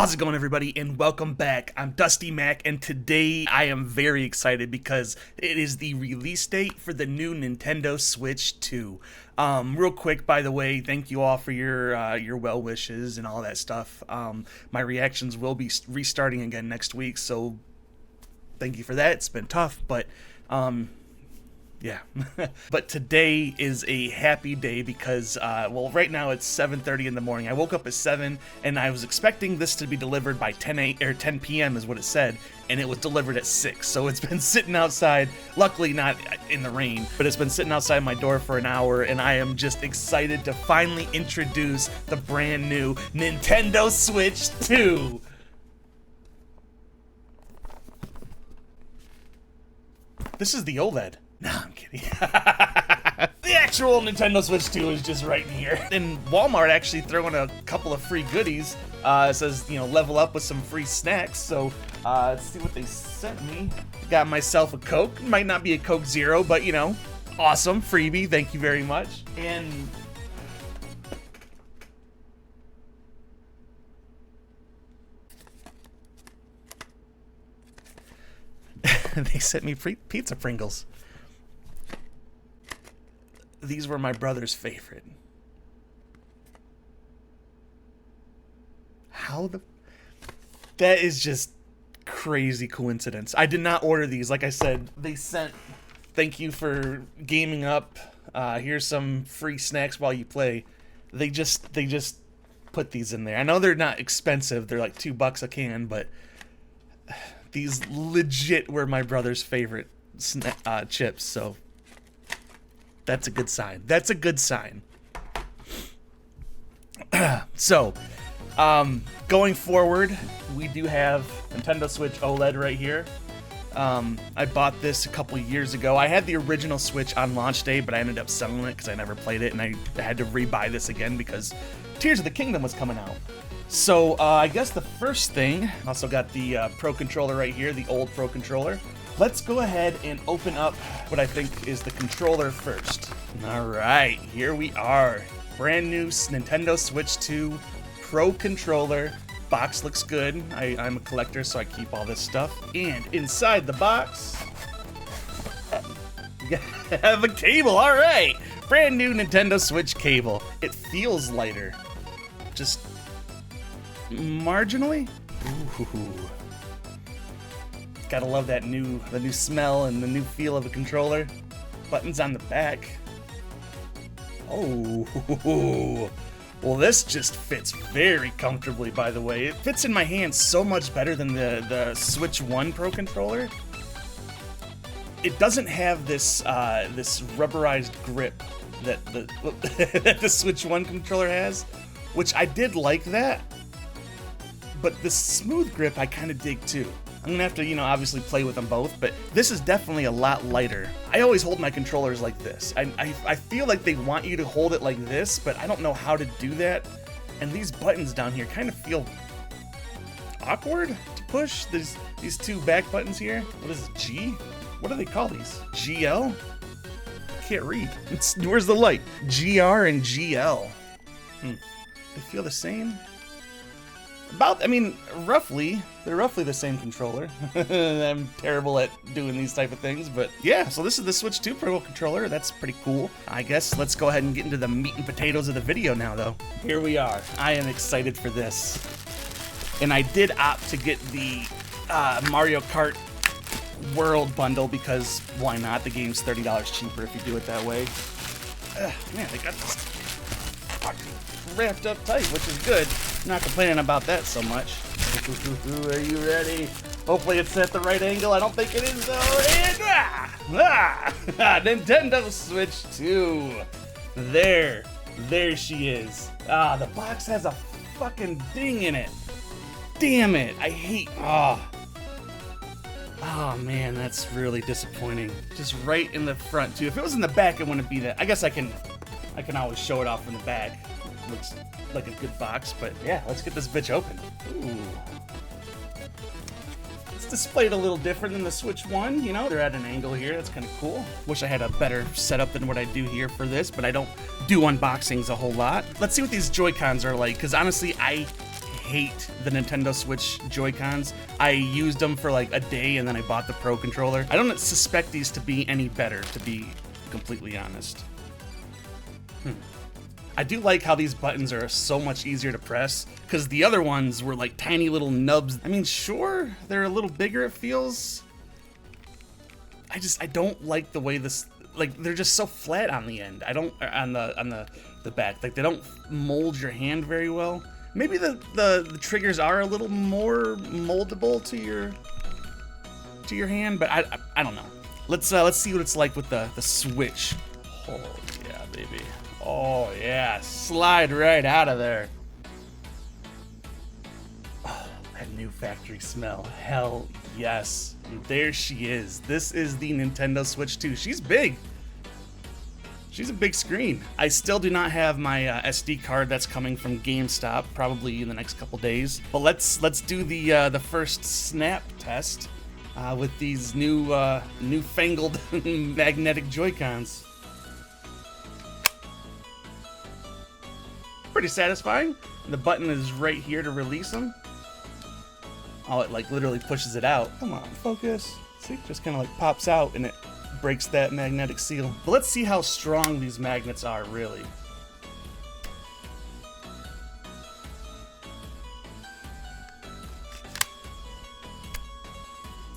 How's it going, everybody, and welcome back. I'm Dusty Mac, and today I am very excited because it is the release date for the new Nintendo Switch 2. Real quick, by the way, thank you all for your well wishes and all that stuff. My reactions will be restarting again next week, so thank you for that. It's been tough, but yeah. But today is a happy day because, well, right now it's 7:30 in the morning. I woke up at 7, and I was expecting this to be delivered by 10 p.m. is what it said, and it was delivered at 6. So it's been sitting outside, luckily not in the rain, but it's been sitting outside my door for an hour, and I am just excited to finally introduce the brand new Nintendo Switch 2. This is the OLED. No, I'm kidding. The actual Nintendo Switch 2 is just right in here. And Walmart actually throwing a couple of free goodies. It says, you know, level up with some free snacks. So let's see what they sent me. Got myself a Coke. Might not be a Coke Zero, but you know, awesome freebie. Thank you very much. And they sent me free pizza Pringles. These were my brother's favorite. That is just crazy coincidence. I did not order these. Like I said, they sent, thank you for gaming up. Here's some free snacks while you play. They just put these in there. I know they're not expensive. They're like $2 a can, but these legit were my brother's favorite chips, so that's a good sign. That's a good sign. So, going forward, we do have Nintendo Switch OLED right here. I bought this a couple years ago. I had the original Switch on launch day, but I ended up selling it because I never played it, and I had to rebuy this again because Tears of the Kingdom was coming out. So, I guess the first thing, also got the Pro Controller right here, the old Pro Controller. Let's go ahead and open up what I think is the controller first. Alright, here we are. Brand new Nintendo Switch 2 Pro Controller. Box looks good. I'm a collector, so I keep all this stuff. And inside the box, you have a cable, alright! Brand new Nintendo Switch cable. It feels lighter. Just marginally? Ooh. Gotta love that the new smell and the new feel of a controller. Buttons on the back. Oh, well, this just fits very comfortably, by the way. It fits in my hand so much better than the Switch 1 Pro Controller. It doesn't have this this rubberized grip that that the Switch 1 controller has, which I did like that. But the smooth grip I kind of dig too. I'm gonna have to, you know, obviously play with them both, but this is definitely a lot lighter. I always hold my controllers like this. I feel like they want you to hold it like this, but I don't know how to do that. And these buttons down here kind of feel awkward to push. There's these two back buttons here. What is it, G? What do they call these? GL? Can't read. Where's the light? GR and GL. They feel the same? I mean, roughly, they're roughly the same controller. I'm terrible at doing these type of things, but yeah, so this is the Switch 2 Pro Controller. That's pretty cool. I guess let's go ahead and get into the meat and potatoes of the video now, though. Here we are. I am excited for this. And I did opt to get the Mario Kart World bundle because why not? The game's $30 cheaper if you do it that way. Man, they got this wrapped up tight, which is good. Not complaining about that so much. Are you ready? Hopefully it's at the right angle. I don't think it is though. And Nintendo Switch 2. There she is. The box has a fucking ding in it. Damn it! I hate. Oh man, that's really disappointing. Just right in the front too. If it was in the back, it wouldn't be that. I guess I can always show it off from the back. Looks like a good box, but yeah, let's get this bitch open. Ooh. It's displayed a little different than the Switch 1, you know? They're at an angle here, that's kind of cool. Wish I had a better setup than what I do here for this, but I don't do unboxings a whole lot. Let's see what these Joy-Cons are like, because honestly, I hate the Nintendo Switch Joy-Cons. I used them for like a day and then I bought the Pro controller. I don't suspect these to be any better, to be completely honest. I do like how these buttons are so much easier to press, because the other ones were like tiny little nubs. I mean, sure, they're a little bigger, it feels. I don't like the way this, like, they're just so flat on the end. I don't, on the back, like they don't mold your hand very well. Maybe the triggers are a little more moldable to your hand, but I don't know. Let's see what it's like with the Switch. Oh yeah, baby. Oh yeah, slide right out of there. Oh, that new factory smell. Hell yes. And there she is. This is the Nintendo Switch 2. She's big. She's a big screen. I still do not have my SD card that's coming from GameStop, probably in the next couple days. But let's do the first snap test with these newfangled magnetic Joy-Cons. Pretty satisfying. And the button is right here to release them. Oh, it like literally pushes it out. Come on, focus. See, just kind of like pops out and it breaks that magnetic seal. But let's see how strong these magnets are, really.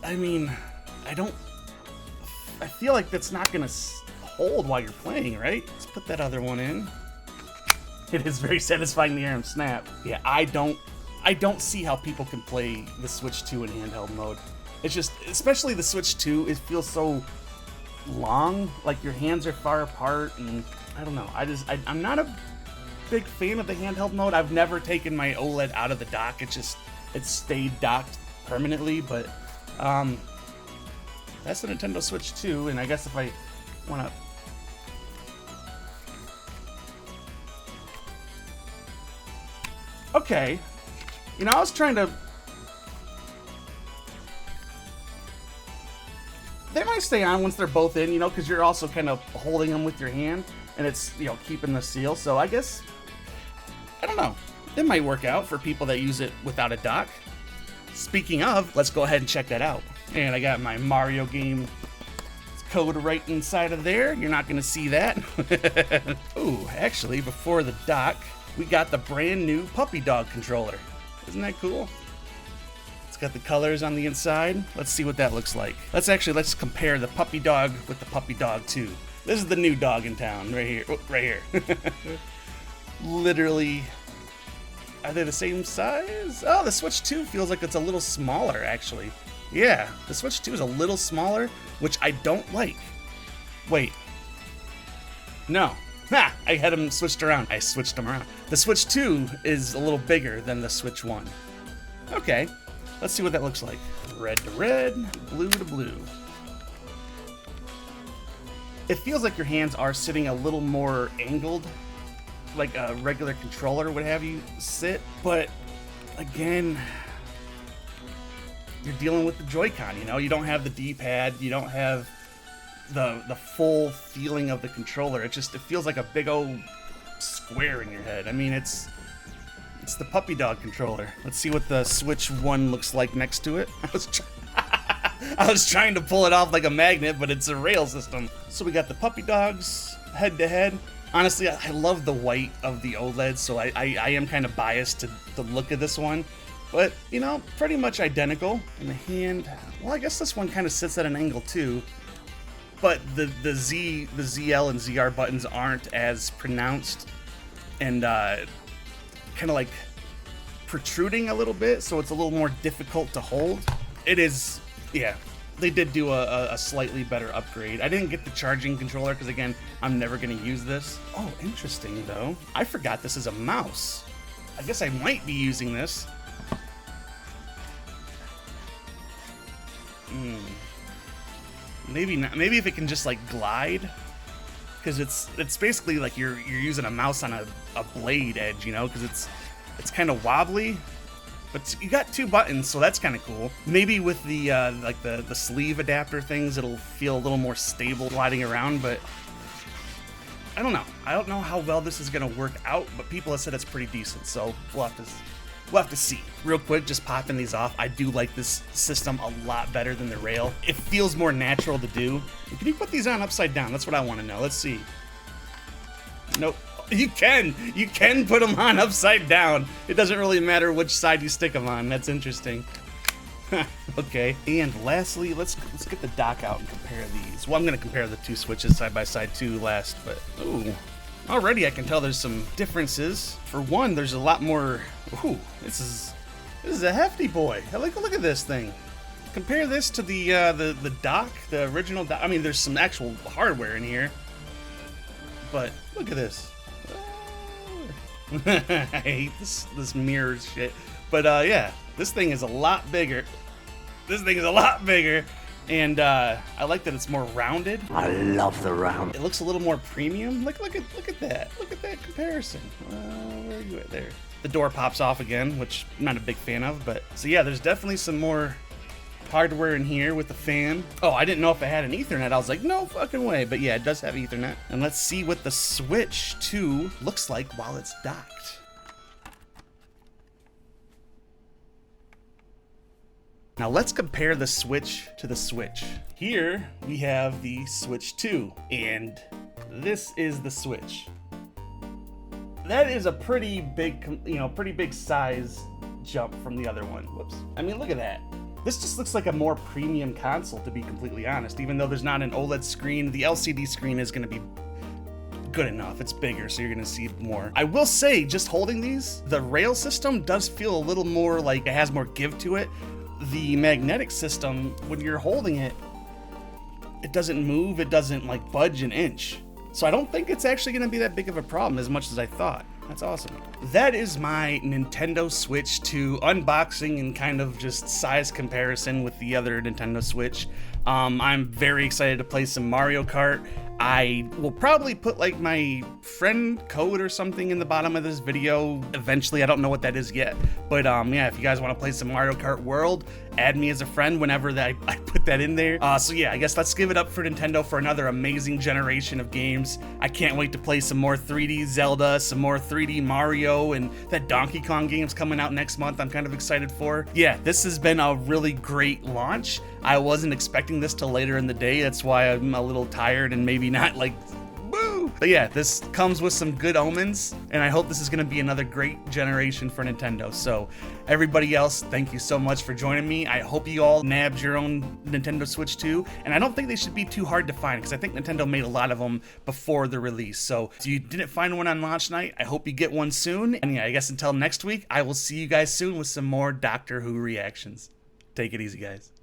I mean, I feel like that's not gonna hold while you're playing, right? Let's put that other one in. It is very satisfying to hear him snap. Yeah, I don't see how people can play the Switch 2 in handheld mode. It's just, especially the Switch 2, it feels so long, like your hands are far apart, and I don't know. I'm not a big fan of the handheld mode. I've never taken my OLED out of the dock. It stayed docked permanently, but that's the Nintendo Switch 2, and I guess if I want to... Okay, you know, I was trying to... They might stay on once they're both in, you know, because you're also kind of holding them with your hand, and it's, you know, keeping the seal, so I guess, I don't know. It might work out for people that use it without a dock. Speaking of, let's go ahead and check that out. And I got my Mario game code right inside of there. You're not going to see that. Ooh, actually, before the dock, we got the brand new Puppy Dog controller. Isn't that cool? It's got the colors on the inside. Let's see what that looks like. Let's compare the Puppy Dog with the Puppy Dog 2. This is the new dog in town, right here. Oh, right here. Literally, are they the same size? Oh, the Switch 2 feels like it's a little smaller, actually. Yeah, the Switch 2 is a little smaller, which I don't like. Wait. No. Ha! I had them switched around. I switched them around. The Switch 2 is a little bigger than the Switch 1. Okay, let's see what that looks like. Red to red, blue to blue. It feels like your hands are sitting a little more angled, like a regular controller would have you sit, but again, you're dealing with the Joy-Con, you know? You don't have the D-pad, you don't have the full feeling of the controller. It feels like a big old square in your head. I mean, it's the Puppy Dog controller. Let's see what the Switch 1 looks like next to it. I was trying to pull it off like a magnet, but it's a rail system. So we got the Puppy Dogs head to head. Honestly, I love the white of the OLED, so I am kind of biased to the look of this one. But, you know, pretty much identical. And the hand, well, I guess this one kind of sits at an angle too. But the ZL and ZR buttons aren't as pronounced and kind of like protruding a little bit, so it's a little more difficult to hold. It is, yeah, they did do a slightly better upgrade. I didn't get the charging controller because, again, I'm never going to use this. Oh, interesting, though. I forgot this is a mouse. I guess I might be using this. Maybe not. Maybe if it can just like glide, because it's basically like you're using a mouse on a blade edge, you know, because it's kind of wobbly, but you got two buttons, so that's kind of cool. Maybe with the like the sleeve adapter things, it'll feel a little more stable gliding around, but I don't know. I don't know how well this is gonna work out, but people have said it's pretty decent, so we'll have to We'll have to see. Real quick, just popping these off. I do like this system a lot better than the rail. It feels more natural to do. Can you put these on upside down? That's what I want to know. Let's see. Nope. You can put them on upside down. It doesn't really matter which side you stick them on. That's interesting. Okay. And lastly, let's get the dock out and compare these. Well, I'm gonna compare the two switches side by side too last, but ooh, already I can tell there's some differences. For one, there's a lot more. Ooh, this is a hefty boy. Look at this thing. Compare this to the dock, the original dock. I mean, there's some actual hardware in here, but look at this. I hate this mirror shit. But yeah, this thing is a lot bigger. This thing is a lot bigger, and I like that it's more rounded. I love the round. It looks a little more premium. Look at that. Look at that comparison. Where are you at there? The door pops off again, which I'm not a big fan of. But so yeah, there's definitely some more hardware in here with the fan. Oh, I didn't know if it had an Ethernet. I was like, no fucking way. But yeah, it does have Ethernet. And let's see what the Switch 2 looks like while it's docked. Now let's compare the Switch to the Switch. Here we have the Switch 2, and this is the Switch. That is a pretty big, pretty big size jump from the other one. Whoops. I mean, look at that. This just looks like a more premium console, to be completely honest. Even though there's not an OLED screen, the LCD screen is going to be good enough. It's bigger, so you're going to see more. I will say, just holding these, the rail system does feel a little more like it has more give to it. The magnetic system, when you're holding it, it doesn't move, it doesn't like budge an inch. So I don't think it's actually going to be that big of a problem as much as I thought. That's awesome. That is my Nintendo Switch 2 unboxing and kind of just size comparison with the other Nintendo Switch. I'm very excited to play some Mario Kart. I will probably put like my friend code or something in the bottom of this video eventually. I don't know what that is yet, but yeah, if you guys want to play some Mario Kart World, add me as a friend whenever I put that in there. So yeah, I guess let's give it up for Nintendo for another amazing generation of games. I can't wait to play some more 3D Zelda, some more 3D Mario, and that Donkey Kong game's coming out next month. I'm kind of excited for. Yeah, this has been a really great launch. I wasn't expecting this till later in the day. That's why I'm a little tired and maybe not like woo. But yeah, this comes with some good omens, and I hope this is going to be another great generation for Nintendo. So everybody else, thank you so much for joining me. I hope you all nabbed your own Nintendo Switch 2, and I don't think they should be too hard to find because I think Nintendo made a lot of them before the release. So if you didn't find one on launch night, I hope you get one soon. And yeah, I guess until next week, I will see you guys soon with some more Doctor Who reactions. Take it easy, guys.